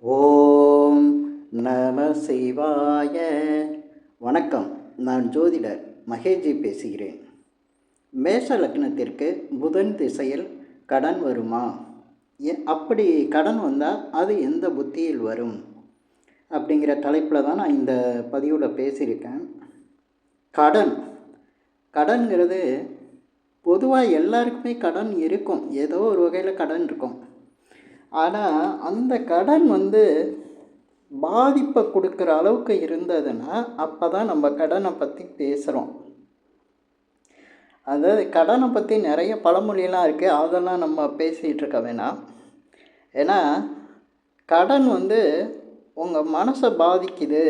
ஓம் நம சிவாய. வணக்கம். நான் ஜோதிடர் மகேஜி பேசுகிறேன். மேஷ லக்னத்திற்கு புதன் திசையில் கடன் வருமா? அப்படி கடன் வந்தால் அது எந்த புத்தியில் வரும் அப்படிங்கிற தலைப்பில் தான் நான் இந்த பதிவில் பேசியிருக்கேன். கடன்கிறது பொதுவாக எல்லாருக்குமே கடன் இருக்கும், ஏதோ ஒரு வகையில் கடன் இருக்கும். ஆனால் அந்த கடன் பாதிப்பை கொடுக்குற அளவுக்கு இருந்ததுன்னா அப்போ தான் நம்ம கடனை பற்றி பேசுகிறோம். அதாவது கடனை பற்றி நிறைய பழமொழியெல்லாம் இருக்குது, அதெல்லாம் நம்ம பேசிகிட்டு இருக்க வேணாம். ஏன்னா கடன் உங்கள் மனசை பாதிக்குது,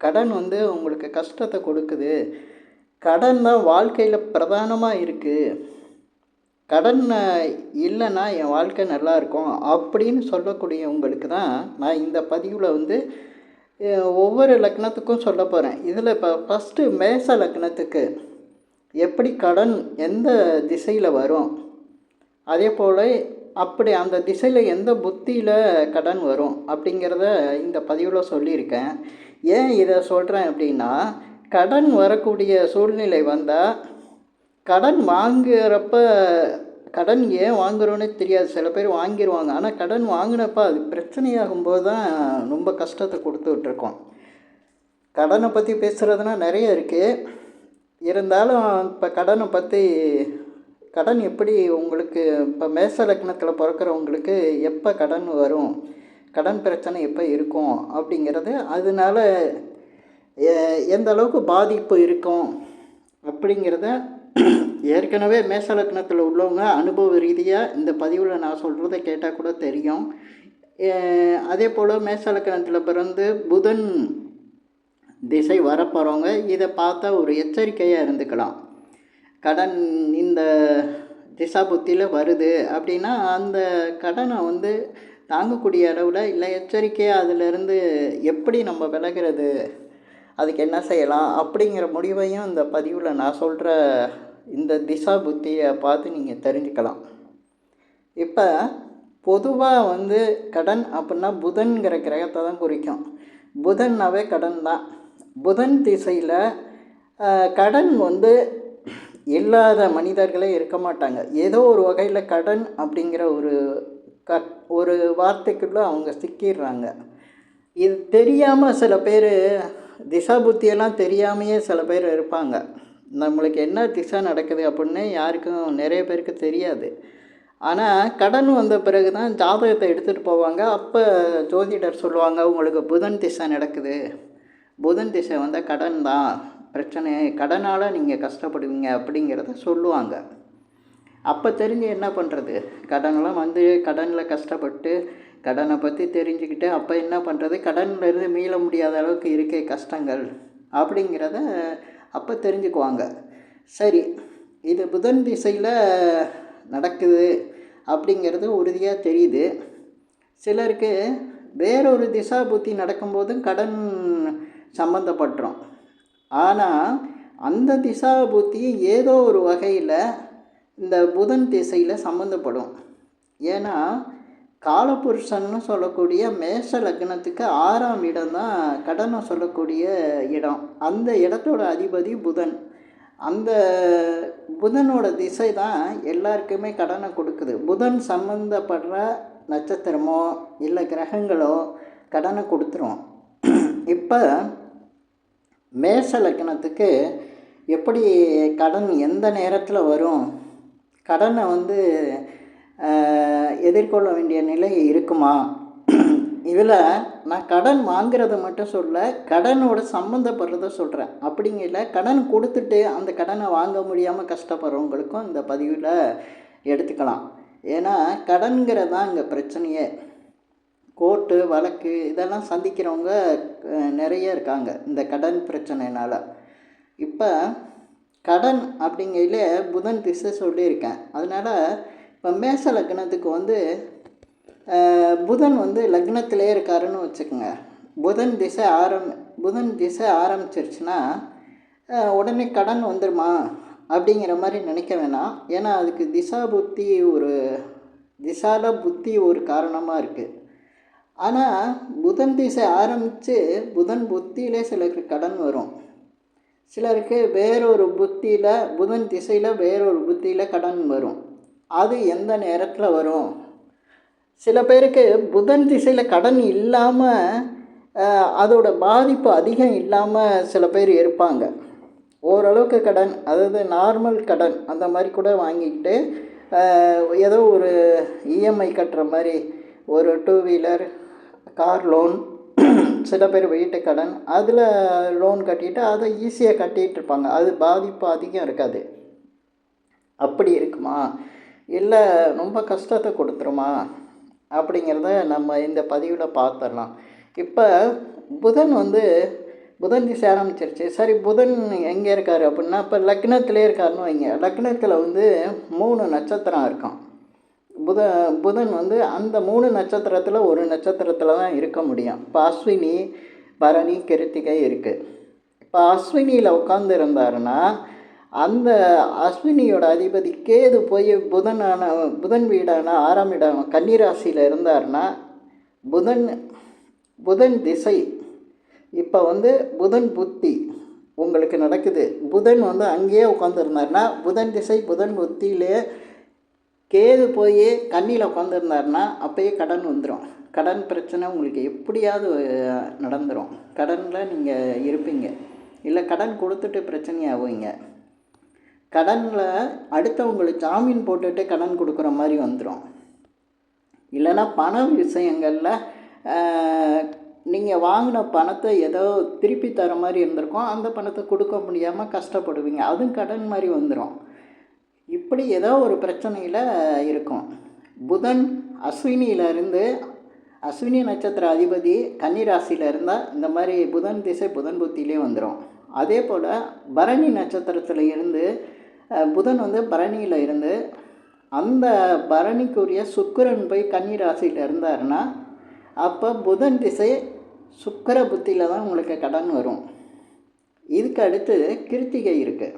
கடன் உங்களுக்கு கஷ்டத்தை கொடுக்குது, கடன் தான் வாழ்க்கையில் பிரதானமாக இருக்குது, கடன் இல்லைன்னா என் வாழ்க்கை நல்லாயிருக்கும் அப்படின்னு சொல்லக்கூடியவங்களுக்கு தான் நான் இந்த பதிவில் ஒவ்வொரு லக்னத்துக்கும் சொல்ல போகிறேன். இதில் இப்போ ஃபஸ்ட்டு மேஷ லக்னத்துக்கு எப்படி கடன் எந்த திசையில் வரும், அதே போல் அப்படி அந்த திசையில் எந்த புத்தியில் கடன் வரும் அப்படிங்கிறத இந்த பதிவில் சொல்லியிருக்கேன். ஏன் இதை சொல்கிறேன் அப்படின்னா, கடன் வரக்கூடிய சூழ்நிலை வந்தால் கடன் வாங்குறப்ப கடன் ஏன் வாங்குறோன்னே தெரியாது. சில பேர் வாங்கிடுவாங்க, ஆனால் கடன் வாங்கினப்ப அது பிரச்சனையாகும்போது தான் ரொம்ப கஷ்டத்தை கொடுத்துட்ருக்கோம். கடனை பற்றி பேசுகிறதுனா நிறைய இருக்குது. இருந்தாலும் இப்போ கடனை பற்றி, கடன் எப்படி உங்களுக்கு இப்போ மேஷ லக்னத்தில் பிறக்கிறவங்களுக்கு எப்போ கடன் வரும், கடன் பிரச்சனை எப்போ இருக்கும் அப்படிங்கிறது, அதனால எந்த அளவுக்கு பாதிப்பு இருக்கும் அப்படிங்கிறத ஏற்கனவே மேஷ லக்னத்தில் உள்ளவங்க அனுபவ ரீதியாக இந்த பதிவில் நான் சொல்கிறத கேட்டால் கூட தெரியும். அதே போல் மேஷ லக்னத்தில் பிறந்து புதன் திசை வரப்போகிறவங்க இதை பார்த்தா ஒரு எச்சரிக்கையாக இருந்துக்கலாம். கடன் இந்த திசா புத்தியில் வருது அப்படின்னா அந்த கடனை தாங்கக்கூடிய அளவில் இல்லை, எச்சரிக்கையாக அதிலிருந்து எப்படி நம்ம விலகிறது, அதுக்கு என்ன செய்யலாம் அப்படிங்கிற முடிவையும் இந்த பதிவில் நான் சொல்கிற இந்த திசா புத்தியை பார்த்து நீங்கள் தெரிஞ்சுக்கலாம். இப்போ பொதுவாக கடன் அப்படின்னா புதன்கிற கிரகத்தை தான் குறிக்கும். புதன்னாவே கடன் தான். புதன் திசையில் கடன் இல்லாத மனிதர்களே இருக்க மாட்டாங்க. ஏதோ ஒரு வகையில் கடன் அப்படிங்கிற ஒரு வார்த்தைக்குள்ளே அவங்க சிக்கிடுறாங்க. இது தெரியாமல் சில பேர், திசா புத்தியெல்லாம் தெரியாமையே சில பேர் இருப்பாங்க. நம்மளுக்கு என்ன திசை நடக்குது அப்படின்னு யாருக்கும், நிறைய பேருக்கு தெரியாது. ஆனால் கடன் வந்த பிறகு தான் ஜாதகத்தை எடுத்துகிட்டு போவாங்க. அப்போ ஜோதிடர் சொல்லுவாங்க, உங்களுக்கு புதன் திசை நடக்குது, புதன் திசை வந்தால் கடன் தான் பிரச்சனை, கடனால் நீங்கள் கஷ்டப்படுவீங்க அப்படிங்கிறத சொல்லுவாங்க. அப்போ தெரிஞ்சு என்ன பண்ணுறது, கடனெல்லாம் கடனில் கஷ்டப்பட்டு கடனை பற்றி தெரிஞ்சுக்கிட்டு அப்போ என்ன பண்ணுறது, கடன்லேருந்து மீள முடியாத அளவுக்கு இருக்கே கஷ்டங்கள் அப்படிங்கிறத அப்போ தெரிஞ்சுக்குவாங்க. சரி, இது புதன் திசையில் நடக்குது அப்படிங்கிறது உறுதியாக தெரியுது. சிலருக்கு வேறொரு திசா புத்தி நடக்கும்போதும் கடன் சம்மந்தப்பட்டுரும். ஆனால் அந்த திசா புத்தி ஏதோ ஒரு வகையில் இந்த புதன் திசையில் சம்மந்தப்படும். ஏன்னா காலபுருஷன்னு சொல்லக்கூடிய மேஷ லக்னத்துக்கு 6ஆம் இடம் தான் கடனை சொல்லக்கூடிய இடம். அந்த இடத்தோட அதிபதி புதன். அந்த புதனோட திசை தான் எல்லாருக்குமே கடனை கொடுக்குது. புதன் சம்மந்தப்படுற நட்சத்திரமோ இல்லை கிரகங்களோ கடனை கொடுத்துரும். இப்போ மேஷ லக்னத்துக்கு எப்படி கடன் எந்த நேரத்தில் வரும், கடனை எதிர்கொள்ள வேண்டிய நிலை இருக்குமா? இதில் நான் கடன் வாங்கிறத மட்டும் சொல்ல, கடனோட சம்மந்தப்படுறத சொல்கிறேன். அப்படிங்கல கடன் கொடுத்துட்டு அந்த கடனை வாங்க முடியாமல் கஷ்டப்படுறவங்களுக்கும் இந்த பதிவில் எடுத்துக்கலாம். ஏன்னா கடன்கிறது தான் இங்கே பிரச்சனையே. கோர்ட்டு வழக்கு இதெல்லாம் சந்திக்கிறவங்க நிறைய இருக்காங்க இந்த கடன் பிரச்சனைனால. இப்போ கடன் அப்படிங்கையில் புதன் திசை சொல்லியிருக்கேன். அதனால் இப்போ மேஷ லக்னத்துக்கு புதன் லக்னத்திலே இருக்காருன்னு வச்சுக்கோங்க. புதன் திசை ஆரம்பிச்சிருச்சுன்னா உடனே கடன் வந்துடுமா அப்படிங்கிற மாதிரி நினைக்க வேணாம். ஏன்னா அதுக்கு திசால புத்தி ஒரு காரணமாக இருக்குது. ஆனால் புதன் திசை ஆரம்பித்து புதன் புத்தியிலே சிலருக்கு கடன் வரும். சிலருக்கு வேறொரு புத்தியில் புதன் திசையில் வேறொரு புத்தியில் கடன் வரும். அது எந்த நேரத்தில் வரும்? சில பேருக்கு புதன் திசையில் கடன் இல்லாமல் அதோட பாதிப்பு அதிகம் இல்லாமல் சில பேர் இருப்பாங்க. ஓரளவுக்கு கடன், அதாவது நார்மல் கடன் அந்த மாதிரி கூட வாங்கிக்கிட்டு ஏதோ ஒரு இஎம்ஐ கட்டுற மாதிரி ஒரு 2 வீலர் கார் லோன், சில பேர் வீட்டு கடன், அதில் லோன் கட்டிட்டு அதை ஈஸியாக கட்டிகிட்டு இருப்பாங்க. அது பாதிப்பு அதிகம் இருக்காது. அப்படி இருக்குமா, இல்லை ரொம்ப கஷ்டத்தை கொடுத்துருமா அப்படிங்கிறத நம்ம இந்த பதிவில் பார்த்துடலாம். இப்போ புதன் திசை ஆரம்பிச்சிருச்சு. சரி, புதன் எங்கே இருக்கார் அப்படின்னா, இப்போ லக்னத்திலே இருக்காருன்னு வைங்க. லக்னத்தில் 3 நட்சத்திரம் இருக்கும். புதன் அந்த 3 நட்சத்திரத்தில் ஒரு நட்சத்திரத்தில் தான் இருக்க முடியும். இப்போ அஸ்வினி, பரணி, கிருத்திகை இருக்குது. இப்போ அஸ்வினியில் உட்காந்து இருந்தாருன்னா அந்த அஸ்வினியோட அதிபதி கேது போய் புதன் வீடான 6ஆம் இடம் கன்னிராசியில் இருந்தார்னா புதன் திசை இப்போ புதன் புத்தி உங்களுக்கு நடக்குது. புதன் அங்கேயே உட்காந்துருந்தாருன்னா புதன் திசை புதன் புத்தியிலே கேது போய் கண்ணியில் உட்காந்துருந்தாருன்னா அப்போயே கடன் வந்துடும். கடன் பிரச்சனை உங்களுக்கு எப்படியாவது நடந்துடும். கடனில் நீங்கள் இருப்பீங்க, இல்லை கடன் கொடுத்துட்டு பிரச்சனையாகுவீங்க. கடனில் அடுத்தவங்களுக்கு ஜாமீன் போட்டுட்டு கடன் கொடுக்குற மாதிரி வந்துடும். இல்லைன்னா பண விஷயங்களில் நீங்கள் வாங்கின பணத்தை ஏதோ திருப்பி தர மாதிரி இருந்திருக்கும், அந்த பணத்தை கொடுக்க முடியாமல் கஷ்டப்படுவீங்க, அதுவும் கடன் மாதிரி வந்துடும். இப்படி ஏதோ ஒரு பிரச்சனையில் இருக்கும். புதன் அஸ்வினியிலேருந்து, அஸ்வினி நட்சத்திர அதிபதி கன்னிராசியில் இருந்தால் இந்த மாதிரி புதன் திசை புதன் புத்தியிலே வந்துடும். அதே போல் பரணி நட்சத்திரத்தில் இருந்து புதன் பரணியில் இருந்து அந்த பரணிக்குரிய சுக்கிரன் போய் கன்னிராசியில் இருந்தாருன்னா அப்போ புதன் திசை சுக்கிர புத்தியில் தான் உங்களுக்கு கடன் வரும். இதுக்கு அடுத்து கிருத்திகை இருக்குது.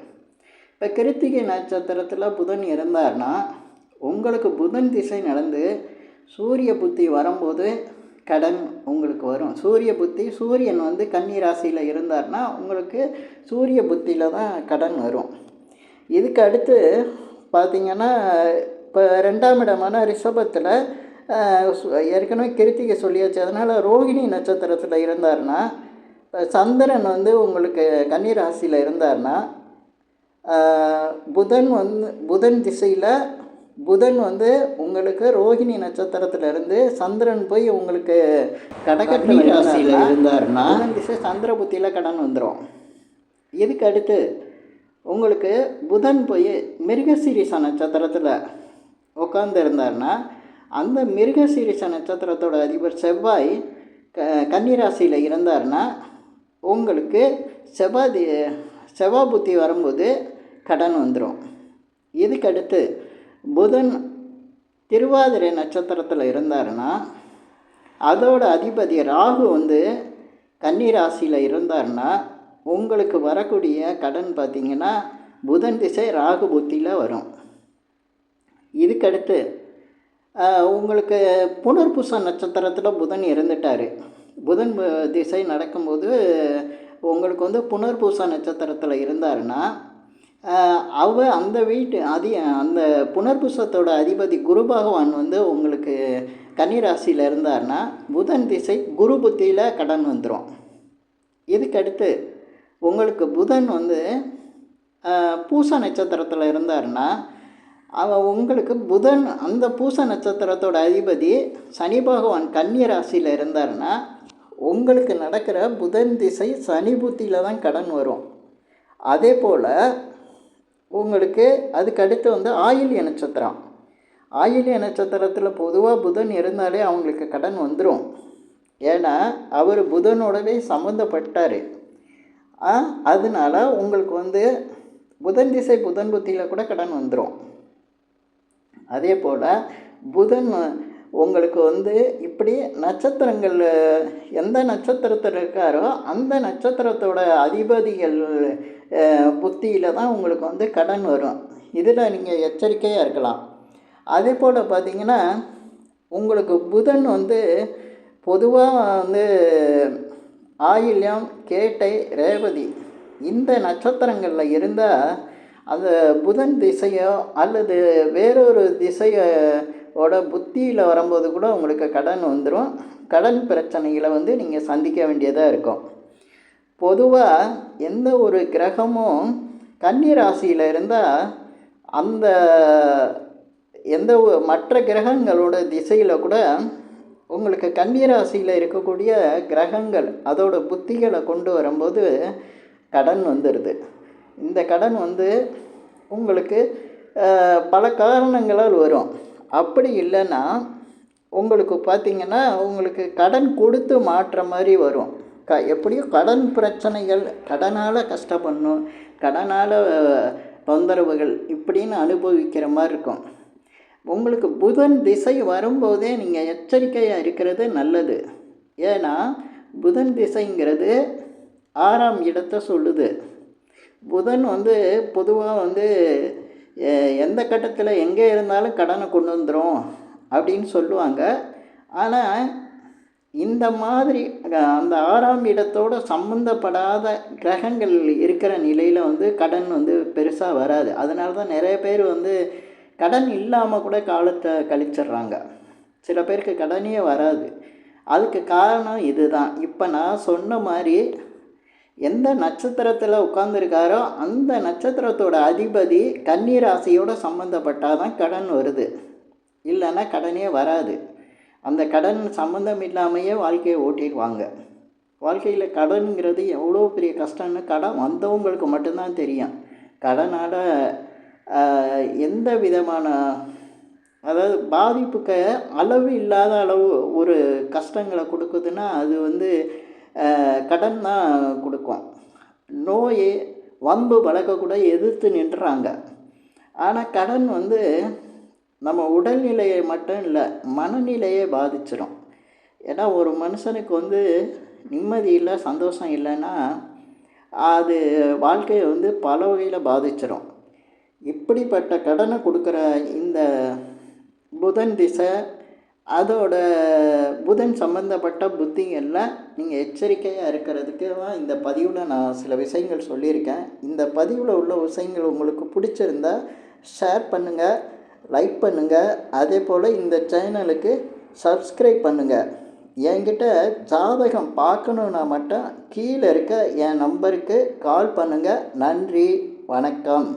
இப்போ கிருத்திகை நட்சத்திரத்தில் புதன் இருந்தார்னா உங்களுக்கு புதன் திசை நடந்து சூரிய புத்தி வரும்போது கடன் உங்களுக்கு வரும். சூரிய புத்தி, சூரியன் கன்னிராசியில் இருந்தார்னா உங்களுக்கு சூரிய புத்தியில் தான் கடன் வரும். இதுக்கு அடுத்து பார்த்திங்கன்னா இப்போ 2ஆம் இடமான ரிஷபத்தில் ஏற்கனவே கிருத்திகை சொல்லியாச்சு. அதனால் ரோகிணி நட்சத்திரத்தில் இருந்தார்னா, சந்திரன் உங்களுக்கு கன்னிராசியில் இருந்தார்னா புதன் திசையில் புதன் உங்களுக்கு ரோகிணி நட்சத்திரத்திலிருந்து சந்திரன் போய் உங்களுக்கு கடக ராசியில் இருந்தார்னா புதன் திசை சந்திர புத்தியில் கடன் வந்துடும். இதுக்கு அடுத்து உங்களுக்கு புதன் போய் மிருகசீரிஷ நட்சத்திரத்தில் உட்காந்து இருந்தார்னா அந்த மிருகசீரிஷ நட்சத்திரத்தோட அதிபர் செவ்வாய் கன்னிராசியில் இருந்தார்னா உங்களுக்கு செவ்வாய் புத்தி வரும்போது கடன் வந்துடும். இதுக்கடுத்து புதன் திருவாதிரை நட்சத்திரத்தில் இருந்தார்னா அதோட அதிபதி ராகு கன்னிராசியில் இருந்தார்னா உங்களுக்கு வரக்கூடிய கடன் பார்த்திங்கன்னா புதன் திசை ராகு புத்தியில் வரும். இதுக்கடுத்து உங்களுக்கு புனர்பூச நட்சத்திரத்தில் புதன் இருந்துட்டார். புதன் திசை நடக்கும்போது உங்களுக்கு புனர்பூச நட்சத்திரத்தில் இருந்தாருன்னா அந்த புனர்பூசத்தோட அதிபதி குரு பகவான் உங்களுக்கு கன்னிராசியில் இருந்தார்னா புதன் திசை குரு புத்தியில் கடன் வந்துடும். இதுக்கடுத்து உங்களுக்கு புதன் பூச நட்சத்திரத்தில் இருந்தார்னா உங்களுக்கு புதன் அந்த பூச நட்சத்திரத்தோட அதிபதி சனி பகவான் கன்னி ராசியில் இருந்தார்னா உங்களுக்கு நடக்கிற புதன் திசை சனி புத்தியில் தான் கடன் வரும். அதே போல் உங்களுக்கு அதுக்கடுத்து ஆயில்ய நட்சத்திரம். ஆயில்ய நட்சத்திரத்தில் பொதுவாக புதன் இருந்தாலே அவங்களுக்கு கடன் வந்துடும். ஏன்னா அவர் புதனோடவே சம்மந்தப்பட்டார். அதனால உங்களுக்கு புதன் திசை புதன் புத்தியில் கூட கடன் வந்துடும். அதே போல் புதன் உங்களுக்கு இப்படி நட்சத்திரங்கள் எந்த நட்சத்திரத்தில் இருக்காரோ அந்த நட்சத்திரத்தோட அதிபதிகள் புத்தியில் தான் உங்களுக்கு கடன் வரும். இதில் நீங்கள் எச்சரிக்கையாக இருக்கலாம். அதே போல் பார்த்திங்கன்னா உங்களுக்கு புதன் பொதுவாக வந்து ஆயில்யம், கேட்டை, ரேவதி இந்த நட்சத்திரங்களில் இருந்தால் அந்த புதன் திசையோ அல்லது வேறொரு திசையோட புத்தியில் வரும்போது கூட உங்களுக்கு கடன் வந்துடும். கடன் பிரச்சனைகளை வந்து நீங்கள் சந்திக்க வேண்டியதாக இருக்கும். பொதுவாக எந்த ஒரு கிரகமும் கன்னி ராசியில் இருந்தால் அந்த எந்த மற்ற கிரகங்களோட திசையில் கூட உங்களுக்கு கன்னி ராசியில் இருக்கக்கூடிய கிரகங்கள் அதோட புத்திகளை கொண்டு வரும்போது கடன் வந்துடுது. இந்த கடன் வந்து உங்களுக்கு பல காரணங்களால் வரும். அப்படி இல்லைன்னா உங்களுக்கு பார்த்திங்கன்னா உங்களுக்கு கடன் கொடுத்து மாற்ற மாதிரி வரும். எப்படியும் கடன் பிரச்சனைகள், கடனால் கஷ்டப்படணும், கடனால் தொந்தரவுகள் இப்படின்னு அனுபவிக்கிற மாதிரி இருக்கும். உங்களுக்கு புதன் திசை வரும்போதே நீங்கள் எச்சரிக்கையாக இருக்கிறது நல்லது. ஏன்னா புதன் திசைங்கிறது 6ஆம் இடத்தை சொல்லுது. புதன் வந்து பொதுவாக வந்து எந்த கட்டத்தில் எங்கே இருந்தாலும் கடனை கொண்டு வந்துடும் அப்படின்னு சொல்லுவாங்க. ஆனால் இந்த மாதிரி அந்த 6ஆம் இடத்தோடு சம்மந்தப்படாத கிரகங்கள் இருக்கிற நிலையில் வந்து கடன் வந்து பெருசாக வராது. அதனால தான் நிறைய பேர் வந்து கடன் இல்லாமல் கூட காலத்தை கழிச்சிட்றாங்க. சில பேருக்கு கடனே வராது. அதுக்கு காரணம் இதுதான். இப்போ நான் சொன்ன மாதிரி எந்த நட்சத்திரத்தில் உட்காந்துருக்காரோ அந்த நட்சத்திரத்தோட அதிபதி கன்னி ராசியோடு சம்மந்தப்பட்டால் தான் கடன் வருது. இல்லைன்னா கடனே வராது. அந்த கடன் சம்மந்தம் இல்லாமையே வாழ்க்கையை ஓட்டிடுவாங்க. வாழ்க்கையில் கடனுங்கிறது எவ்வளோ பெரிய கஷ்டம்னு கடன் வந்தவங்களுக்கு மட்டும்தான் தெரியும். கடனால் எந்த விதமான அதாவது பாதிப்புக்கு அளவு இல்லாத அளவு ஒரு கஷ்டங்களை கொடுக்குதுன்னா அது வந்து கடன் தான் கொடுக்கும். நோய் வம்பு வழக்க எதிர்த்து நின்றுறாங்க. ஆனால் கடன் வந்து நம்ம உடல்நிலையை மட்டும் இல்லை, மனநிலையை பாதிச்சிடும். ஏன்னா ஒரு மனுஷனுக்கு வந்து நிம்மதி இல்லை, சந்தோஷம் இல்லைன்னா அது வாழ்க்கையை வந்து பல வகையில் பாதிச்சிடும். இப்படிப்பட்ட கடனை கொடுக்குற இந்த புதன் திசை அதோட புதன் சம்மந்தப்பட்ட புத்திகளில் நீங்கள் எச்சரிக்கையாக இருக்கிறதுக்கு தான் இந்த பதிவில் நான் சில விஷயங்கள் சொல்லியிருக்கேன். இந்த பதிவில் உள்ள விஷயங்கள் உங்களுக்கு பிடிச்சிருந்தா ஷேர் பண்ணுங்கள், லைக் பண்ணுங்கள். அதே போல் இந்த சேனலுக்கு சப்ஸ்கிரைப் பண்ணுங்கள். என்கிட்ட ஜாதகம் பார்க்கணுன்னா மட்டும் கீழே இருக்க என் நம்பருக்கு கால் பண்ணுங்கள். நன்றி, வணக்கம்.